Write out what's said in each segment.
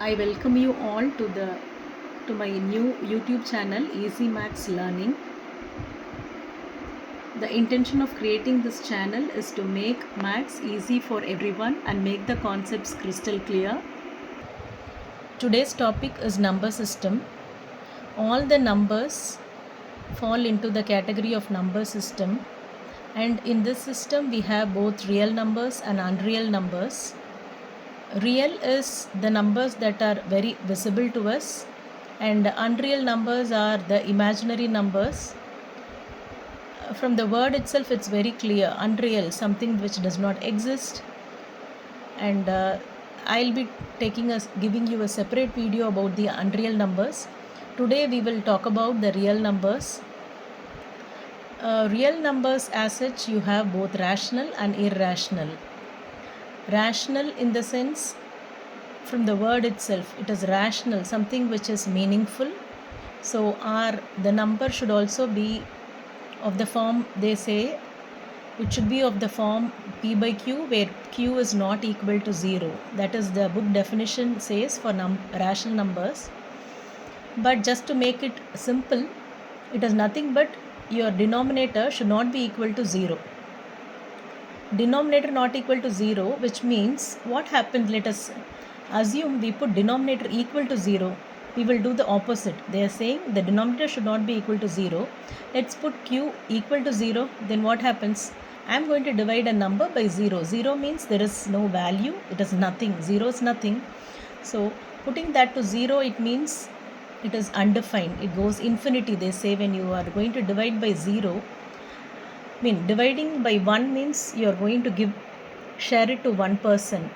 I welcome you all to my new YouTube channel Easy Maths Learning. The intention of creating this channel is to make maths easy for everyone and make the concepts crystal clear. Today's topic is number system. All the numbers fall into the category of number system, and in this system we have both real numbers and unreal numbers. Real is the numbers that are very visible to us, and unreal numbers are the imaginary numbers. From the word itself, it's very clear. Unreal, something which does not exist. And I'll be giving you a separate video about the unreal numbers. Today we will talk about the real numbers. Real numbers as such, you have both rational and irrational. Rational in the sense, from the word itself, it is rational, something which is meaningful. So the number should also be of the form, they say, it should be of the form p by q, where q is not equal to 0. That is the book definition says for rational numbers. But just to make it simple, it is nothing but your denominator should not be equal to 0. Denominator not equal to 0, which means what happens, let us assume we put denominator equal to 0. We will do the opposite. They are saying the denominator should not be equal to 0. Let's put q equal to 0. Then what happens? I am going to divide a number by 0. 0 means there is no value. It is nothing. 0 is nothing. So putting that to 0, it means it is undefined. It goes infinity. They say when you are going to divide by 0, dividing by 1 means you are going to share it to one person.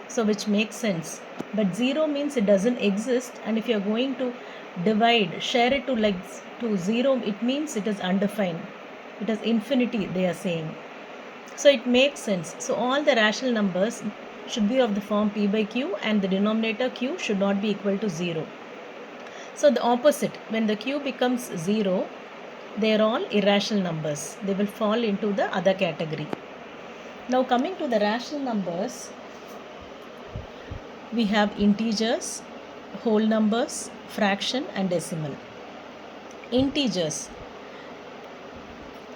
So which makes sense. But 0 means it doesn't exist, and if you are going to share it to 0, it means it is undefined. It is infinity, they are saying. So it makes sense. So all the rational numbers should be of the form p by q, and the denominator q should not be equal to 0. So the opposite, when the q becomes 0, they are all irrational numbers. They will fall into the other category. Now coming to the rational numbers, we have integers, whole numbers, fraction and decimal. Integers,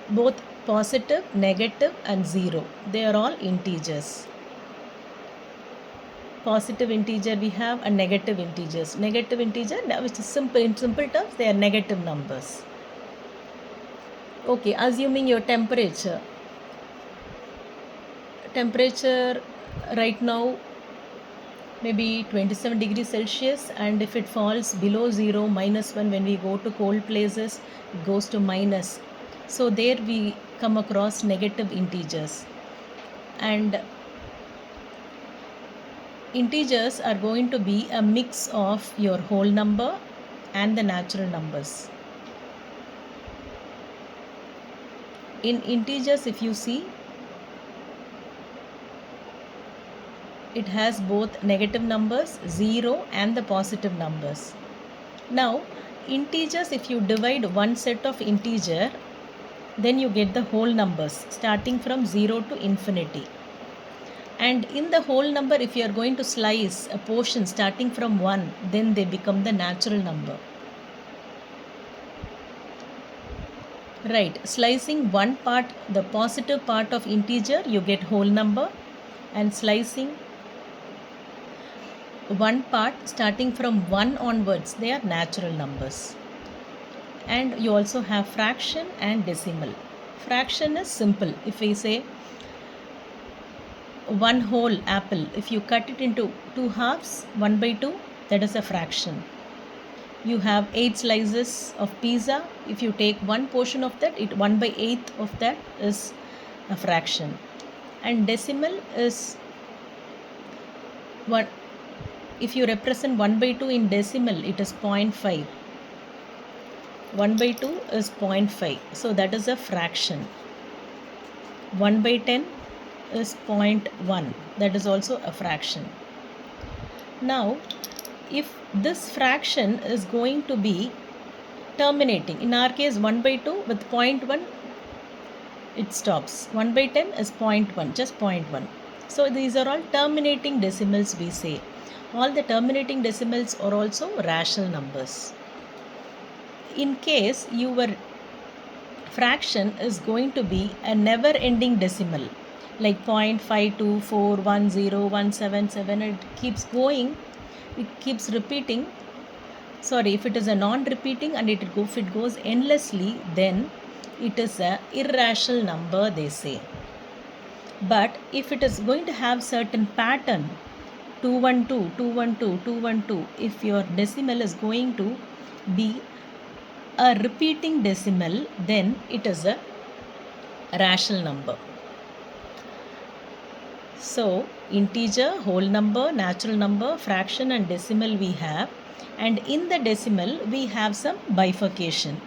both positive, negative and 0. They are all integers. Positive integer we have, and negative integers. Negative integer, which is simple, in simple terms, they are negative numbers. Okay, assuming your temperature right now maybe 27 degrees Celsius, and if it falls below 0, -1, when we go to cold places, it goes to minus. So there we come across negative integers. And integers are going to be a mix of your whole number and the natural numbers. In integers, if you see, it has both negative numbers, 0, and the positive numbers. Now, integers, if you divide one set of integer, then you get the whole numbers starting from 0 to infinity. And in the whole number, if you are going to slice a portion starting from 1, then they become the natural number. Right, slicing one part, the positive part of integer, you get whole number, and slicing one part starting from 1 onwards, they are natural numbers. And you also have fraction and decimal. Fraction is simple. If we say one whole apple, if you cut it into 2 halves, 1 by 2, that is a fraction. You have 8 slices of pizza. If you take one portion of that, 1 by 8 of that is a fraction. And decimal is what, if you represent 1 by 2 in decimal, it is 0.5. 1 by 2 is 0.5. So that is a fraction. 1 by 10 is 0.1. That is also a fraction. Now, if this fraction is going to be terminating, in our case 1 by 2 with 0.1, it stops. 1 by 10 is 0.1, just 0.1. So these are all terminating decimals, we say. All the terminating decimals are also rational numbers. In case your fraction is going to be a never ending decimal like 0.5241017, it keeps going, it keeps repeating. Sorry, if it is a non-repeating and if it goes endlessly, then it is a irrational number, they say. But if it is going to have certain pattern, 212 212 212, if your decimal is going to be a repeating decimal, then it is a rational number. So integer, whole number, natural number, fraction and decimal we have, and in the decimal we have some bifurcation.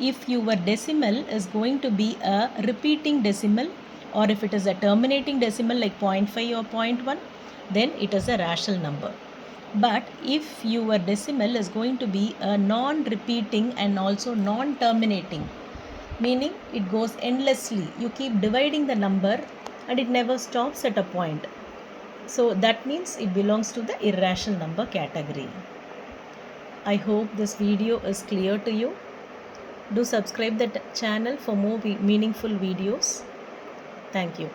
If your decimal is going to be a repeating decimal, or if it is a terminating decimal like 0.5 or 0.1, then it is a rational number. But if your decimal is going to be a non-repeating and also non-terminating, meaning it goes endlessly, you keep dividing the number and it never stops at a point, so that means it belongs to the irrational number category. I hope this video is clear to you. Do subscribe the channel for more meaningful videos. Thank you.